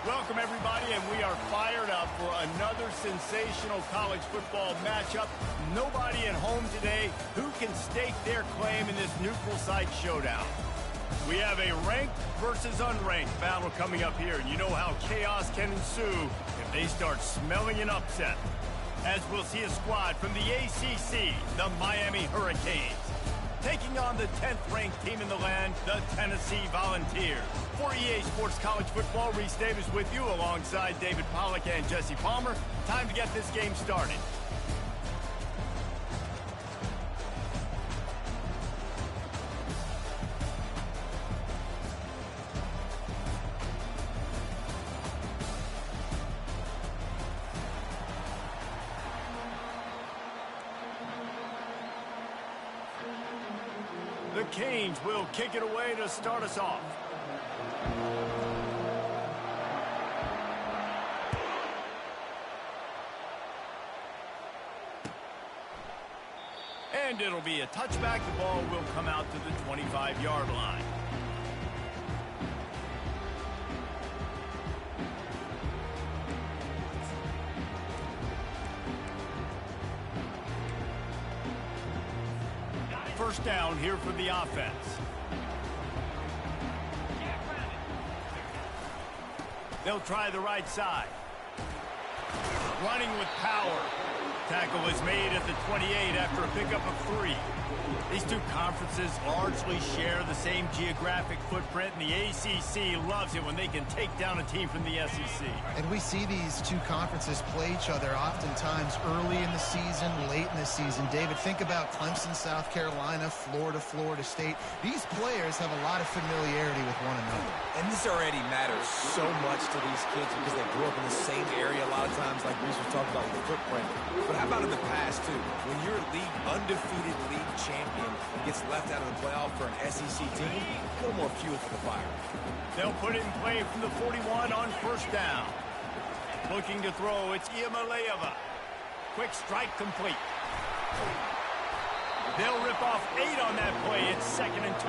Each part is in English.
Welcome, everybody, and we are fired up for another sensational college football matchup. Nobody at home today who can stake their claim in this neutral site showdown. We have a ranked versus unranked battle coming up here, and you know how chaos can ensue if they start smelling an upset. As we'll see a squad from the ACC, the Miami Hurricanes, taking on the 10th-ranked team in the land, the Tennessee Volunteers. For EA Sports College Football, Reese Davis with you alongside David Pollack and Jesse Palmer. Time to get this game started. The Canes will kick it away to start us off. And it'll be a touchback. The ball will come out to the 25-yard line. First down here for the offense. They'll try the right side. Running with power. Tackle is made at the 28 after a pickup of 3. These two conferences largely share the same geographic footprint, and the ACC loves it when they can take down a team from the SEC. And we see these two conferences play each other oftentimes early in the season, late in the season. David, think about Clemson, South Carolina, Florida, Florida State. These players have a lot of familiarity with one another. And this already matters so much to these kids because they grew up in the same area a lot of times, like Reese was talking about with the footprint. But how about in the past, too? When your undefeated league champion gets left out of the playoff for an SEC team, a little more fuel for the fire. They'll put it in play from the 41 on first down. Looking to throw, it's Iamaleava. Quick strike complete. They'll rip off 8 on that play. It's 2nd and 2.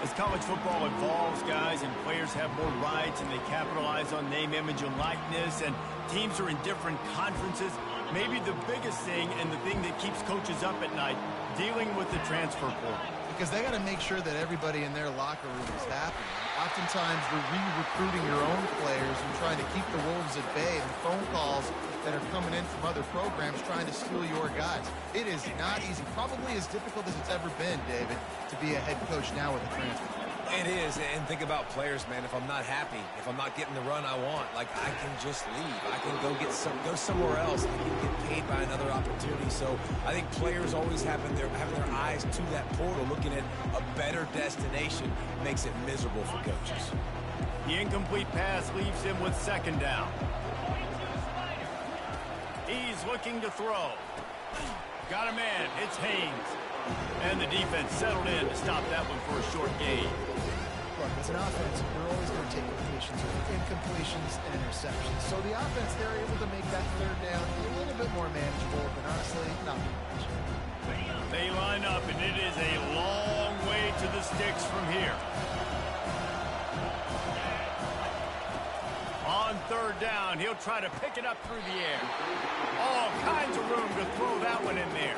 As college football evolves, guys, and players have more rights and they capitalize on name, image, and likeness, and teams are in different conferences, maybe the biggest thing and the thing that keeps coaches up at night, dealing with the transfer portal. Because they got to make sure that everybody in their locker room is happy. Oftentimes, you're re-recruiting your own players and trying to keep the Wolves at bay. The phone calls that are coming in from other programs trying to steal your guys. It is not easy. Probably as difficult as it's ever been, David, to be a head coach now with a transfer. It is, and think about players, man. If I'm not happy, if I'm not getting the run I want, like, I can just leave. I can go somewhere else. I can get paid by another opportunity. So I think players always having their eyes to that portal, looking at a better destination, makes it miserable for coaches. The incomplete pass leaves him with 2nd down. He's looking to throw. Got a man. It's Haynes. And the defense settled in to stop that one for a short gain. Look, as an offense, you're always going to take completions, incompletions, and interceptions. So the offense, they're able to make that 3rd down a little bit more manageable, but honestly, not much. They line up, and it is a long way to the sticks from here. On 3rd down, he'll try to pick it up through the air. All kinds of room to throw that one in there.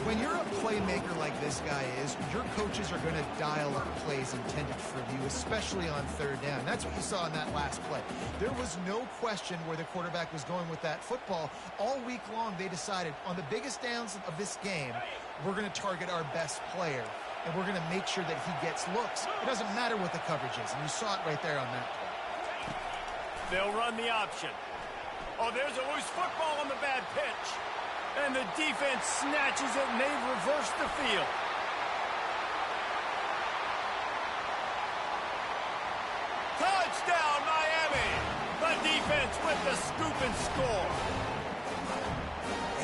When you're a playmaker like this guy is, your coaches are going to dial up plays intended for you, especially on 3rd down. That's what you saw in that last play. There was no question where the quarterback was going with that football. All week long, they decided on the biggest downs of this game, we're going to target our best player, and we're going to make sure that he gets looks. It doesn't matter what the coverage is, and you saw it right there on that play. They'll run the option. Oh, there's a loose football on the bad pitch. And the defense snatches it, and they've reversed the field. Touchdown, Miami! The defense with the scoop and score.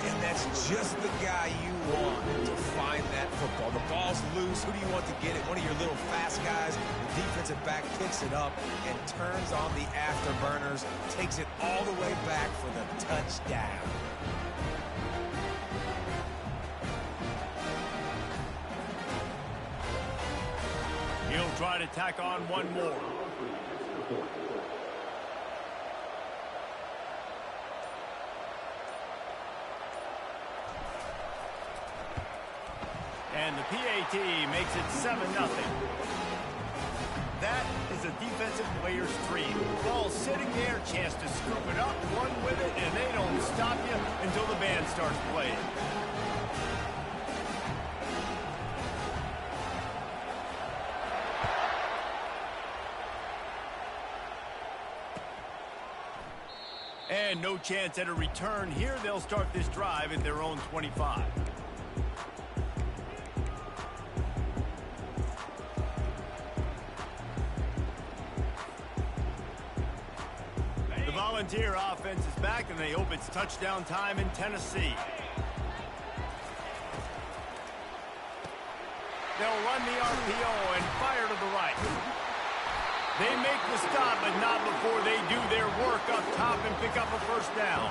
And that's just the guy you want to find that football. The ball's loose. Who do you want to get it? One of your little fast guys. The defensive back picks it up and turns on the afterburners, takes it all the way back for the touchdown. He'll try to tack on one more. And the PAT makes it 7-0. That is a defensive player's dream. Ball sitting there, chance to scoop it up, run with it, and they don't stop you until the band starts playing. And no chance at a return here. They'll start this drive at their own 25. The Volunteer offense is back, and they hope it's touchdown time in Tennessee. They'll run the RPO and fire to the right. They make the stop, but not before they do their work up top and pick up a first down.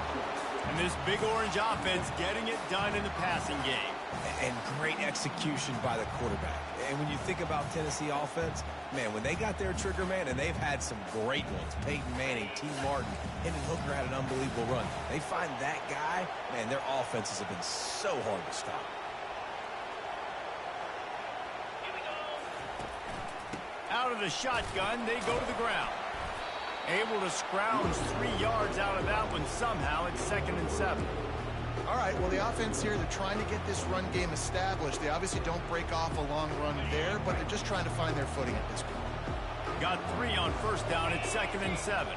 And this Big Orange offense getting it done in the passing game. And great execution by the quarterback. And when you think about Tennessee offense, man, when they got their trigger man, and they've had some great ones, Peyton Manning, T. Martin, Hendon Hooker had an unbelievable run. They find that guy, man, their offenses have been so hard to stop. Out of the shotgun, they go to the ground. Able to scrounge 3 yards out of that one somehow. It's 2nd and 7. All right, well, the offense here, they're trying to get this run game established. They obviously don't break off a long run there, but they're just trying to find their footing at this point. Got 3 on first down. It's 2nd and 7.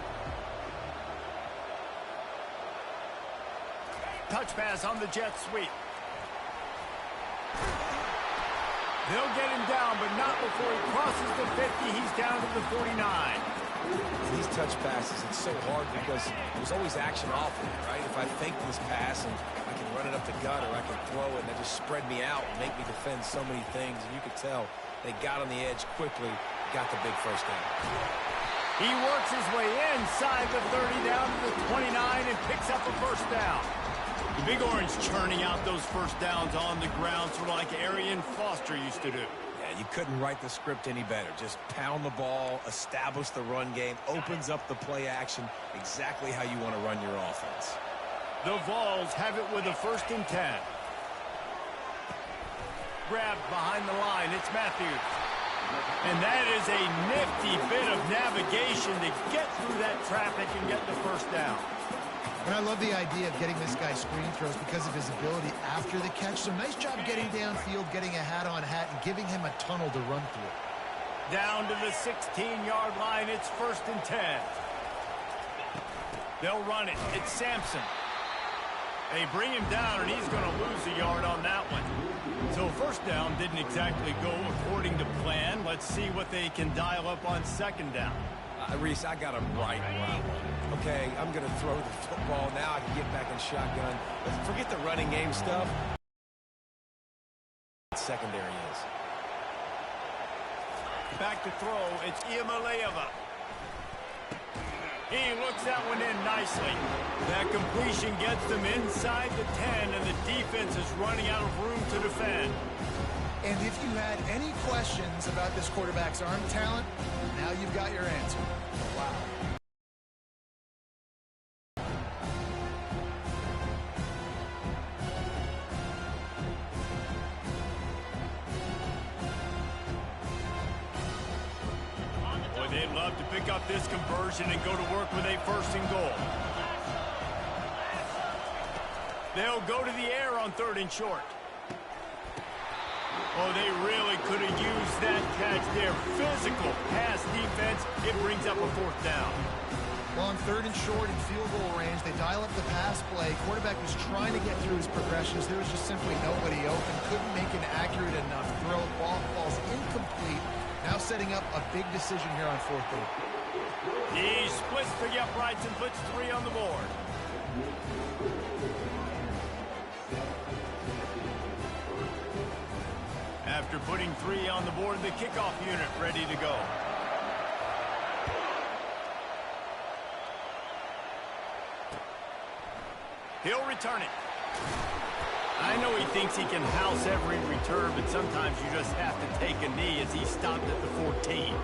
Touch pass on the jet sweep. They'll get him down, but not before he crosses the 50. He's down to the 49. These touch passes, it's so hard because there's always action off of it, right? If I fake this pass and I can run it up the gut, or I can throw it and they just spread me out and make me defend so many things. And you could tell they got on the edge quickly, got the big first down. He works his way inside the 30 down to the 29 and picks up a first down. The Big Orange churning out those first downs on the ground, sort of like Arian Foster used to do. Yeah, you couldn't write the script any better. Just pound the ball, establish the run game, opens up the play action, exactly how you want to run your offense. The Vols have it with a 1st and 10. Grabbed behind the line, it's Matthews. And that is a nifty bit of navigation to get through that traffic and get the first down. And I love the idea of getting this guy screen throws because of his ability after the catch. So nice job getting downfield, getting a hat-on-hat, and giving him a tunnel to run through. Down to the 16-yard line, it's 1st and 10. They'll run it. It's Sampson. They bring him down, and he's going to lose a yard on that one. So first down didn't exactly go according to plan. Let's see what they can dial up on 2nd down. Reese, I got him right where I want him. Okay, I'm going to throw the football. Now I can get back in shotgun. Let's forget the running game stuff. Secondary is. Back to throw. It's Iamaleava. He looks that one in nicely. That completion gets them inside the 10, and the defense is running out of room to defend. And if you had any questions about this quarterback's arm talent, now you've got your answer. Wow. Boy, they'd love to pick up this conversion and go to work with a 1st and goal. They'll go to the air on 3rd and short. Oh, they really could have used that catch there. Physical pass defense. It brings up a 4th down. Well, on 3rd and short and field goal range, they dial up the pass play. Quarterback was trying to get through his progressions. There was just simply nobody open. Couldn't make an accurate enough throw. Ball falls incomplete. Now setting up a big decision here on 4th down. He splits the uprights and puts 3 on the board. After putting 3 on the board, the kickoff unit ready to go. He'll return it. I know he thinks he can house every return, but sometimes you just have to take a knee as he stopped at the 14.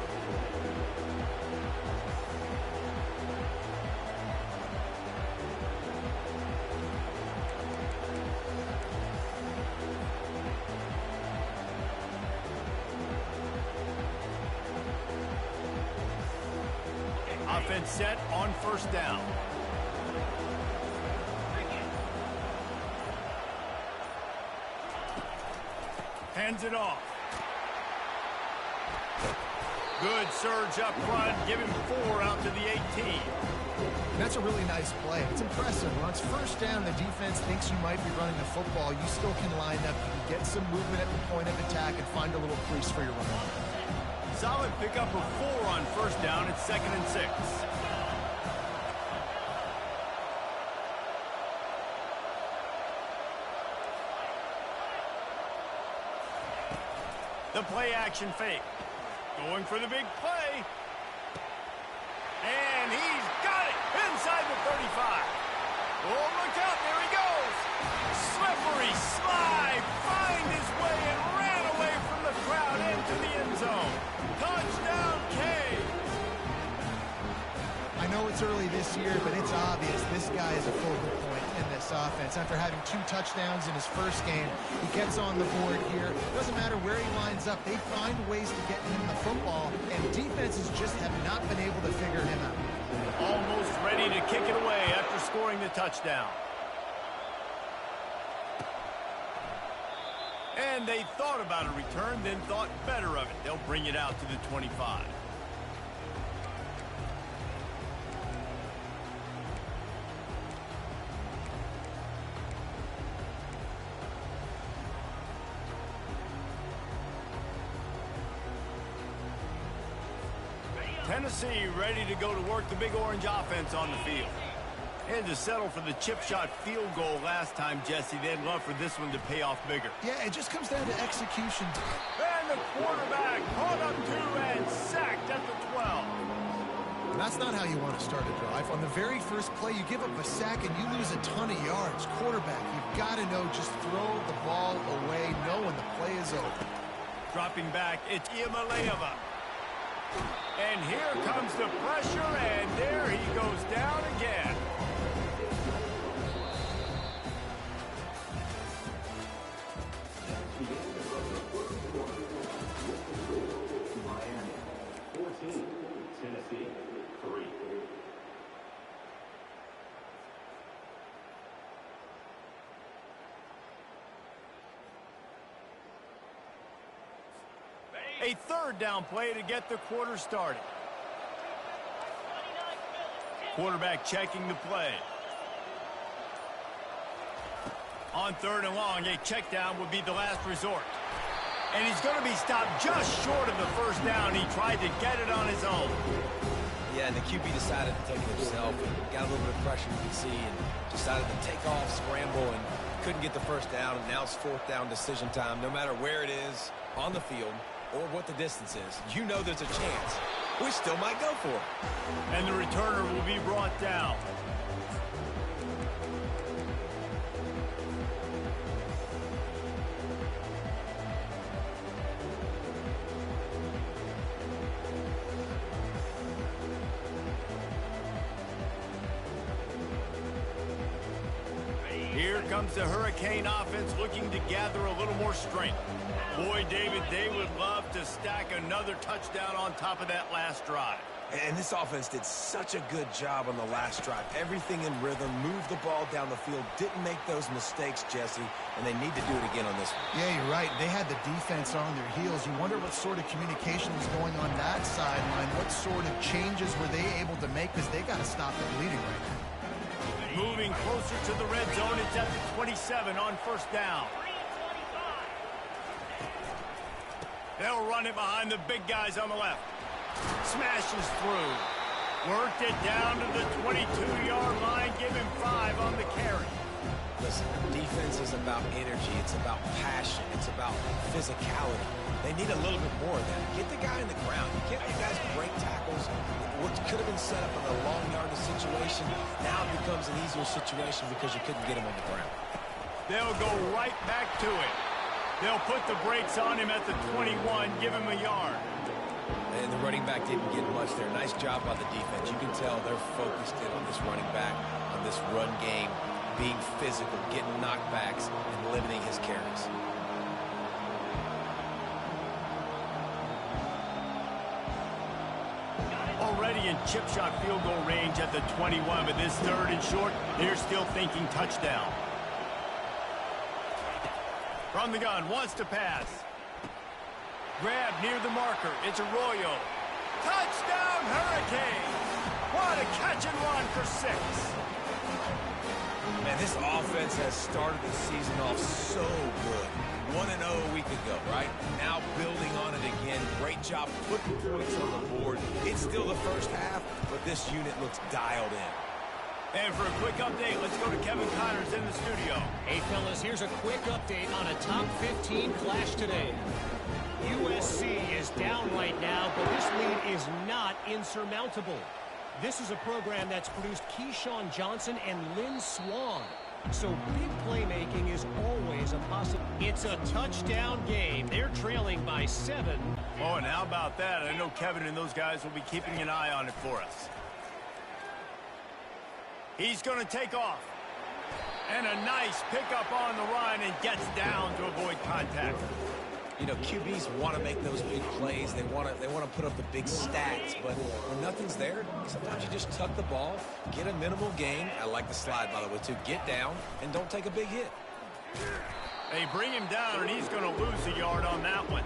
Offense set on first down. Hands it off. Good surge up front. Give him 4 out to the 18. That's a really nice play. It's impressive. When it's first down, the defense thinks you might be running the football. You still can line up. You can get some movement at the point of attack and find a little crease for your run. Solid pickup of 4 on first down. It's 2nd and 6. The play action fake. Going for the big play. And he's got it inside the 35. Oh, look out. There he goes. Slippery slide. Find his way and ran away from the crowd into the end zone. Touchdown, K. I know it's early this year, but it's obvious this guy is a focal point in this offense. After having 2 touchdowns in his first game, he gets on the board here. Doesn't matter where he lines up. They find ways to get him the football, and defenses just have not been able to figure him out. Almost ready to kick it away after scoring the touchdown. And they thought about a return, then thought better of it. They'll bring it out to the 25. Tennessee ready to go to work the Big Orange offense on the field. And to settle for the chip shot field goal last time, Jesse, they'd love for this one to pay off bigger. Yeah, it just comes down to execution. And the quarterback caught up to and sacked at the 12. That's not how you want to start a drive. On the very first play, you give up a sack and you lose a ton of yards. Quarterback, you've got to know, just throw the ball away, know when the play is over. Dropping back, it's Iamaleava. And here comes the pressure, and there he goes down again. Miami, 14, Tennessee, 3. A 3rd down play to get the quarter started. Quarterback checking the play. On 3rd and long, a check down would be the last resort. And he's going to be stopped just short of the first down. He tried to get it on his own. Yeah, and the QB decided to take it himself and got a little bit of pressure, you can see, and decided to take off, scramble, and couldn't get the first down. And now it's 4th down decision time. No matter where it is on the field or what the distance is, you know there's a chance. We still might go for it. And the returner will be brought down. Here comes the Hurricane offense looking to gather a little more strength. Boy, David, they would love to stack another touchdown on top of that last drive. And this offense did such a good job on the last drive. Everything in rhythm, moved the ball down the field, didn't make those mistakes, Jesse, and they need to do it again on this one. Yeah, you're right. They had the defense on their heels. You wonder what sort of communication was going on that sideline. What sort of changes were they able to make, because they got to stop the bleeding right now. Moving closer to the red zone, it's at the 27 on first down. They'll run it behind the big guys on the left. Smashes through. Worked it down to the 22-yard line. Give him 5 on the carry. Listen, defense is about energy. It's about passion. It's about physicality. They need a little bit more of that. Get the guy in the ground. You can't make guys break tackles. What could have been set up in a long yardage situation, now it becomes an easier situation because you couldn't get him on the ground. They'll go right back to it. They'll put the brakes on him at the 21, give him a yard. And the running back didn't get much there. Nice job by the defense. You can tell they're focused in on this running back, on this run game, being physical, getting knockbacks, and limiting his carries. already in chip shot field goal range at the 21, but this third and short, they're still thinking touchdown. From the gun, wants to pass. Grab near the marker. It's Arroyo. Touchdown, Hurricane! What a catch and run for 6. Man, this offense has started the season off so good. 1-0 a week ago, right? Now building on it again. Great job putting points on the board. It's still the first half, but this unit looks dialed in. And for a quick update, let's go to Kevin Connors in the studio. Hey, fellas, here's a quick update on a top 15 clash today. USC is down right now, but this lead is not insurmountable. This is a program that's produced Keyshawn Johnson and Lynn Swann. So big playmaking is always a possibility. It's a touchdown game. They're trailing by 7. Oh, and how about that? I know Kevin and those guys will be keeping an eye on it for us. He's going to take off. And a nice pickup on the run and gets down to avoid contact. You know, QBs want to make those big plays. They want to put up the big stats. But when nothing's there, sometimes you just tuck the ball, get a minimal gain. I like the slide, by the way, too. Get down and don't take a big hit. They bring him down, and he's going to lose a yard on that one.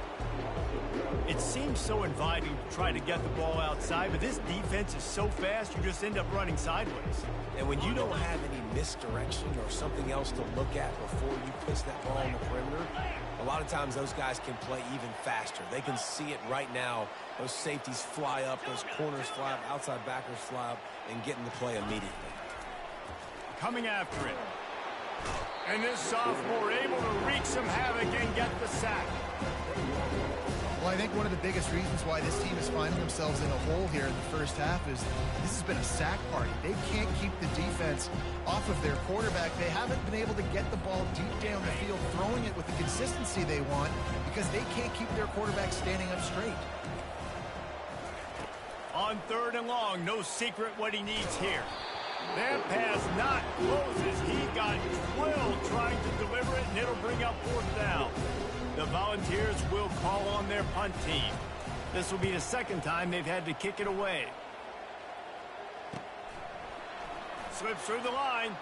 It seems so inviting to try to get the ball outside, but this defense is so fast, you just end up running sideways. And when you don't have any misdirection or something else to look at before you push that ball on the perimeter, a lot of times those guys can play even faster. They can see it right now. Those safeties fly up, those corners fly up, outside backers fly up, and get in the play immediately. Coming after it. And this sophomore able to wreak some havoc and get the sack. Well, I think one of the biggest reasons why this team is finding themselves in a hole here in the first half is this has been a sack party. They can't keep the defense off of their quarterback. They haven't been able to get the ball deep down the field, throwing it with the consistency they want because they can't keep their quarterback standing up straight. On 3rd and long, no secret what he needs here. That pass not closes. He got drilled trying to deliver it, and it'll bring up 4th down. The Volunteers will call on their punt team. This will be the second time they've had to kick it away. Slips through the line.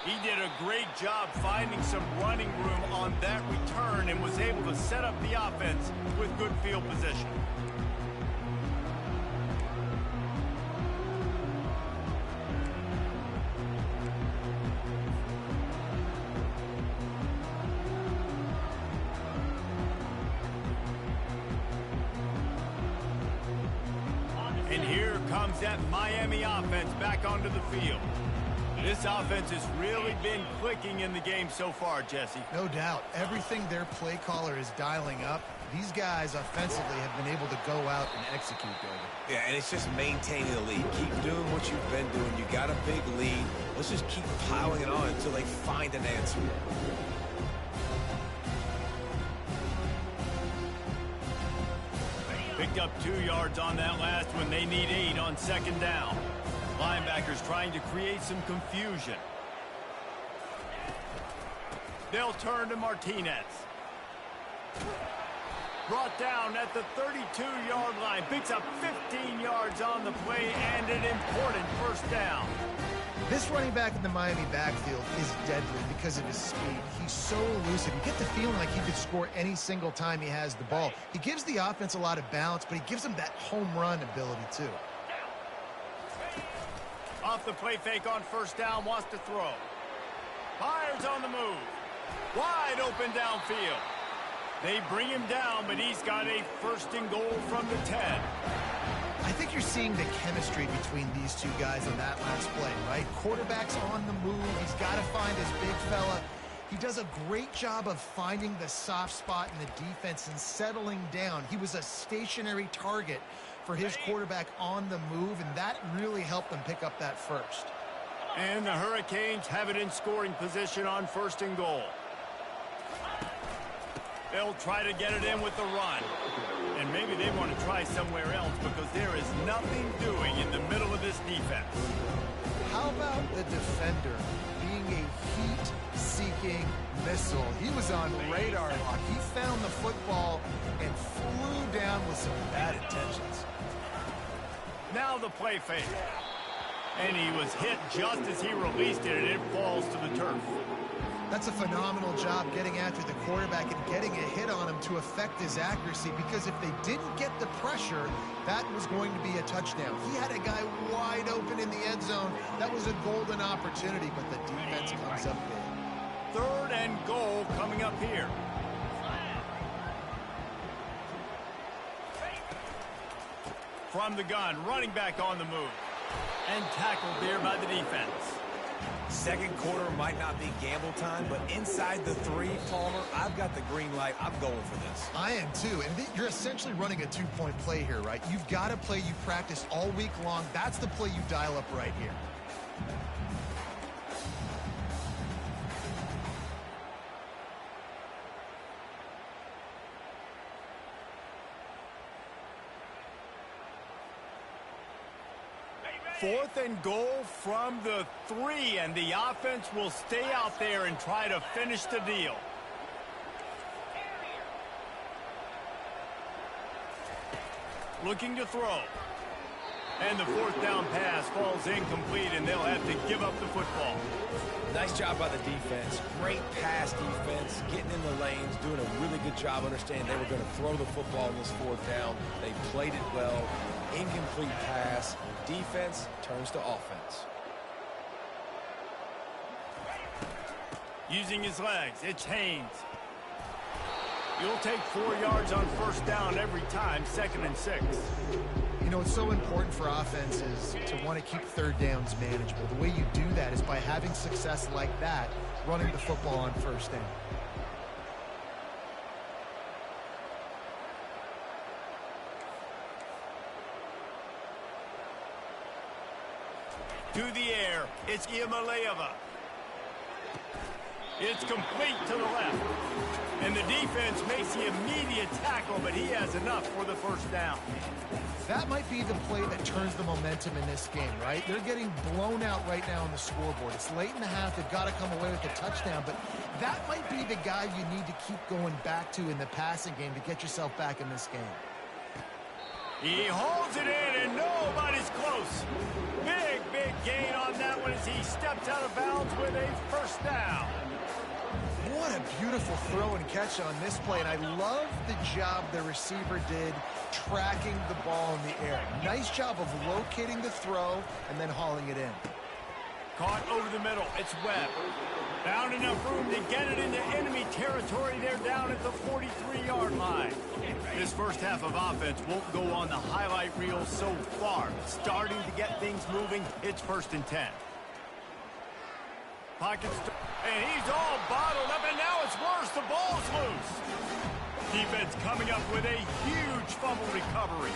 He did a great job finding some running room on that return and was able to set up the offense with good field position. And here comes that Miami offense back onto the field. This offense has really been clicking in the game so far, Jesse. No doubt. Everything their play caller is dialing up, these guys offensively have been able to go out and execute, David. Yeah, and it's just maintaining the lead. Keep doing what you've been doing. You got a big lead. Let's just keep piling it on until they find an answer. Picked up 2 yards on that last one. They need 8 on 2nd down. Linebackers trying to create some confusion. They'll turn to Martinez. Brought down at the 32-yard line. Picks up 15 yards on the play and an important 1st down. This running back in the Miami backfield is deadly because of his speed. He's so elusive. You get the feeling like he could score any single time he has the ball. He gives the offense a lot of balance, but he gives them that home run ability too. Off the play fake on 1st down, wants to throw. Fires on the move. Wide open downfield. They bring him down, but he's got a 1st and goal from the 10. I think you're seeing the chemistry between these two guys on that last play, right? Quarterback's on the move. He's got to find his big fella. He does a great job of finding the soft spot in the defense and settling down. He was a stationary target for his quarterback on the move, and that really helped them pick up that 1st. And the Hurricanes have it in scoring position on 1st and goal. They'll try to get it in with the run. And maybe they want to try somewhere else because there is nothing doing in the middle of this defense. How about the defender being a heat-seeking missile? He was on radar lock. He found the football and flew down with some some bad intentions. Now the play fake. And he was hit just as he released it, and it falls to the turf. That's a phenomenal job getting after the quarterback and getting a hit on him to affect his accuracy, because if they didn't get the pressure, that was going to be a touchdown. He had a guy wide open in the end zone. That was a golden opportunity, but the defense comes up big. 3rd and goal coming up here. From the gun, running back on the move. And tackled there by the defense. Second quarter might not be gamble time, but inside the 3, Palmer, I've got the green light. I'm going for this. I am too, and you're essentially running a 2-point play here, right? You've got a play you practiced all week long. That's the play you dial up right here. Fourth and goal from the 3, and the offense will stay out there and try to finish the deal. Looking to throw. And the 4th down pass falls incomplete, and they'll have to give up the football. Nice job by the defense. Great pass defense, getting in the lanes, doing a really good job understanding they were going to throw the football in this 4th down. They played it well. Incomplete pass. Defense turns to offense. Using his legs, it's Haynes. You'll take 4 yards on 1st down every time, 2nd and 6. You know, it's so important for offenses to want to keep 3rd downs manageable. The way you do that is by having success like that, running the football on 1st down. To the air, it's Imalayeva. It's complete to the left. And the defense makes the immediate tackle, but he has enough for the 1st down. That might be the play that turns the momentum in this game, right? They're getting blown out right now on the scoreboard. It's late in the half. They've got to come away with a touchdown, but that might be the guy you need to keep going back to in the passing game to get yourself back in this game. He holds it in, and nobody's close. Big gain on that one as he steps out of bounds with a 1st down. What a beautiful throw and catch on this play, and I love the job the receiver did tracking the ball in the air. Nice job of locating the throw and then hauling it in. Caught over the middle. It's Webb. Found enough room to get it into enemy territory. They're down at the 43-yard line. This 1st half of offense won't go on the highlight reel so far. Starting to get things moving. It's 1st and 10. Pockets, and he's all bottled up, and now it's worse. The ball's loose. Defense coming up with a huge fumble recovery.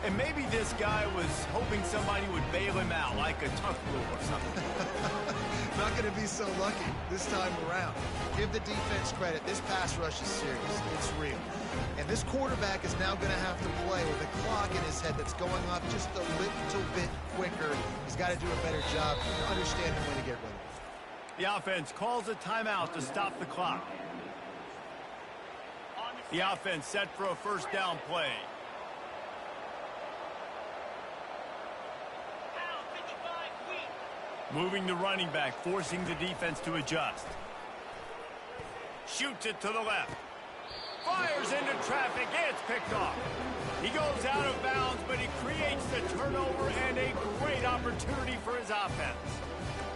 And maybe this guy was hoping somebody would bail him out, like a tuck rule or something. Not going to be so lucky this time around. Give the defense credit. This pass rush is serious. It's real. And this quarterback is now going to have to play with a clock in his head that's going off just a little bit quicker. He's got to do a better job understanding when to get rid of it. The offense calls a timeout to stop the clock. The offense set for a 1st down play. Moving the running back, forcing the defense to adjust. Shoots it to the left. Fires into traffic. It's picked off. He goes out of bounds, but he creates the turnover and a great opportunity for his offense.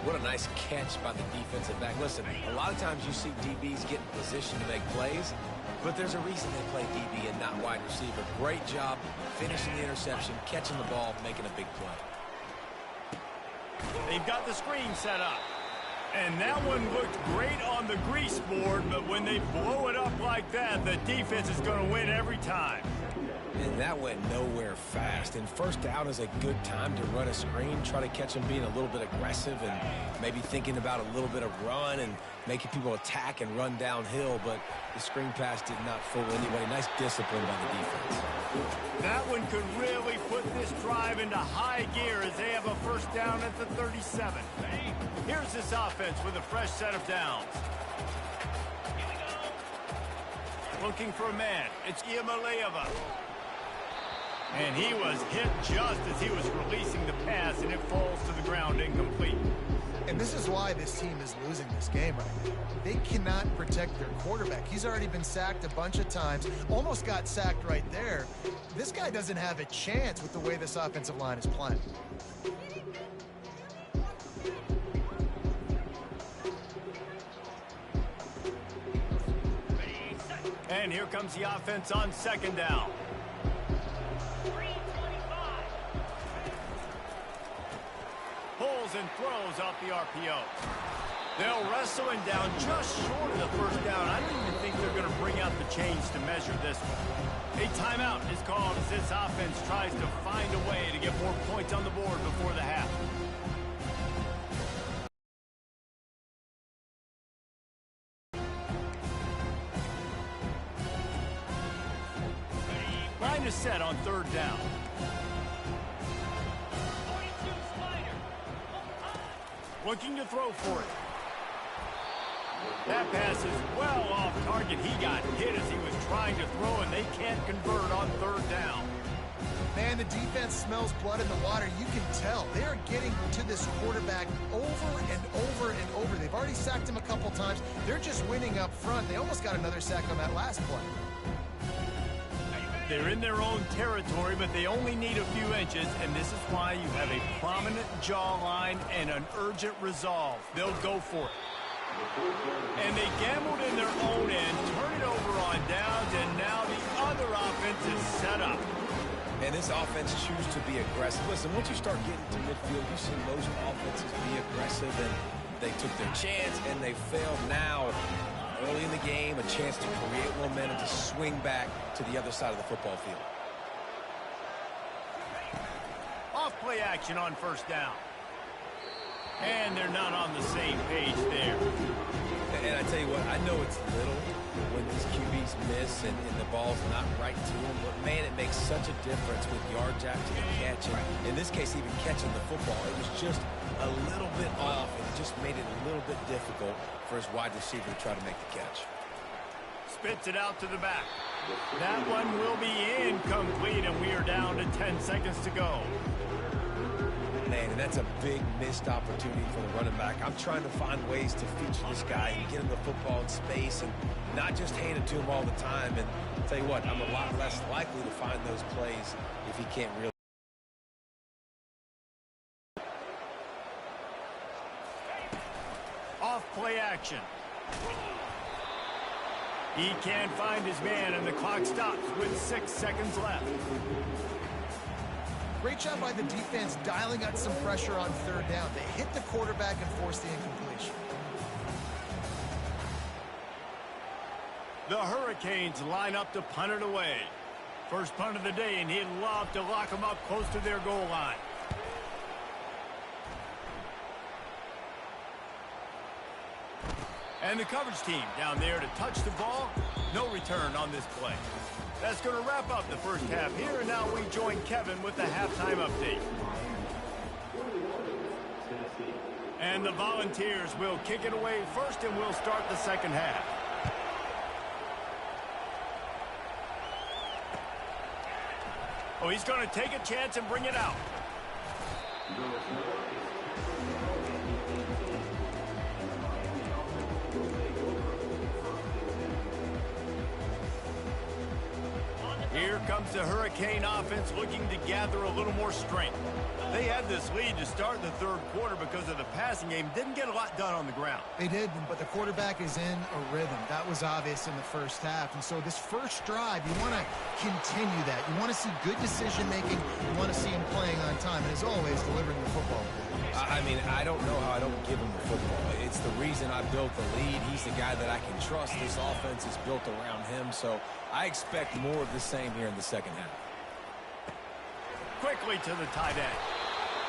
What a nice catch by the defensive back. Listen, a lot of times you see DBs get in position to make plays, but there's a reason they play DB and not wide receiver. Great job finishing the interception, catching the ball, making a big play. They've got the screen set up. And that one looked great on the grease board, but when they blow it up like that, the defense is going to win every time. And that went nowhere fast. And 1st down is a good time to run a screen, try to catch them being a little bit aggressive and maybe thinking about a little bit of run and making people attack and run downhill. But the screen pass did not fool anybody. Nice discipline by the defense. That one could really put this drive into high gear as they have a 1st down at the 37. Here's this offense with a fresh set of downs. looking for a man. It's Iamaleava. And he was hit just as he was releasing the pass, and it falls to the ground incomplete. And this is why this team is losing this game right now. They cannot protect their quarterback. He's already been sacked a bunch of times, almost got sacked right there. This guy doesn't have a chance with the way this offensive line is playing. And here comes the offense on second down. Pulls and throws off the RPO. They'll wrestle him down just short of the first down. I don't even think they're going to bring out the chains to measure this one. A timeout is called as this offense tries to find a way to get more points on the board before the half. Line is set on third down. Looking to throw for it. That pass is well off target. He got hit as he was trying to throw, and they can't convert on third down. Man, the defense smells blood in the water. You can tell. They are getting to this quarterback over and over and over. They've already sacked him a couple times. They're just winning up front. They almost got another sack on that last play. They're in their own territory, but they only need a few inches, and this is why you have a prominent jawline and an urgent resolve. They'll go for it. And they gambled in their own end, turn it over on downs, and now the other offense is set up. And this offense chooses to be aggressive. Listen, once you start getting to midfield, you see most offenses be aggressive, and they took their chance, and they failed now. Early in the game, a chance to create momentum to swing back to the other side of the football field. Off play action on first down. And they're not on the same page there. And I tell you what, I know it's little when these QBs miss and the ball's not right to them, but man, it makes such a difference with yards after the catch. And in this case, even catching the football, it was just a little bit off, and it just made it a little bit difficult for his wide receiver to try to make the catch. Spits it out to the back. That one will be incomplete, and we are down to 10 seconds to go. Man, and that's a big missed opportunity for the running back. I'm trying to find ways to feature this guy and get him the football in space and not just hand it to him all the time. And I'll tell you what, I'm a lot less likely to find those plays if he can't really. Off play action. He can't find his man, and the clock stops with 6 seconds left. Great job by the defense dialing out some pressure on third down. They hit the quarterback and forced the incompletion. The Hurricanes line up to punt it away. First punt of the day, and he'd love to lock them up close to their goal line. And the coverage team down there to touch the ball. No return on this play. That's going to wrap up the first half here, and now we join Kevin with the halftime update. And the Volunteers will kick it away first, and we'll start the second half. Oh, he's going to take a chance and bring it out. Here comes the Hurricane offense looking to gather a little more strength. They had this lead to start the third quarter because of the passing game. Didn't get a lot done on the ground. They did, but the quarterback is in a rhythm. That was obvious in the first half. And so this first drive, you want to continue that. You want to see good decision-making. You want to see him playing on time. And as always, delivering the football. I mean, I don't know how I don't give him the football. It's the reason I built the lead. He's the guy that I can trust. This offense is built around him. So I expect more of the same here in the second half. Quickly to the tight end.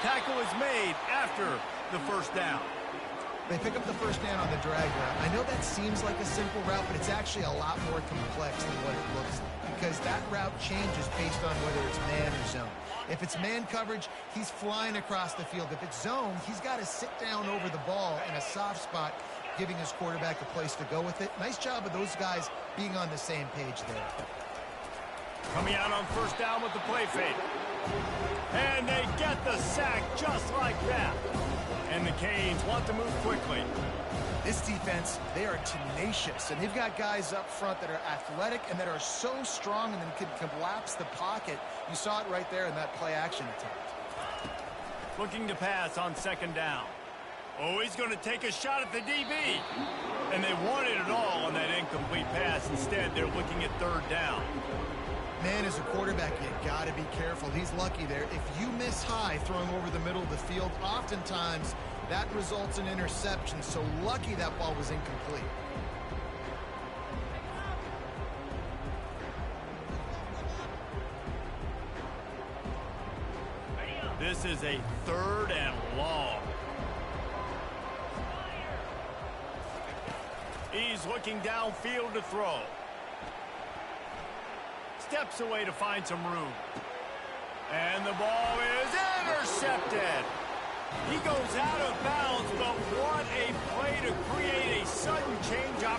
Tackle is made after the first down. They pick up the first down on the drag route. I know that seems like a simple route, but it's actually a lot more complex than what it looks like because that route changes based on whether it's man or zone. If it's man coverage, he's flying across the field. If it's zone, he's got to sit down over the ball in a soft spot, giving his quarterback a place to go with it. Nice job of those guys being on the same page there. Coming out on first down with the play fake. And they get the sack just like that. And the Canes want to move quickly. This defense, they are tenacious, and they've got guys up front that are athletic and that are so strong and then can collapse the pocket. You saw it right there in that play-action attempt. Looking to pass on second down. Oh, he's going to take a shot at the DB. And they wanted it all on that incomplete pass. Instead, they're looking at third down. Man, as a quarterback, you got to be careful. He's lucky there. If you miss high throwing over the middle of the field, oftentimes that results in interception. So lucky that ball was incomplete. This is a third and long. He's looking downfield to throw. Steps away to find some room. And the ball is intercepted. He goes out of bounds, but what a play to create a sudden change opportunity.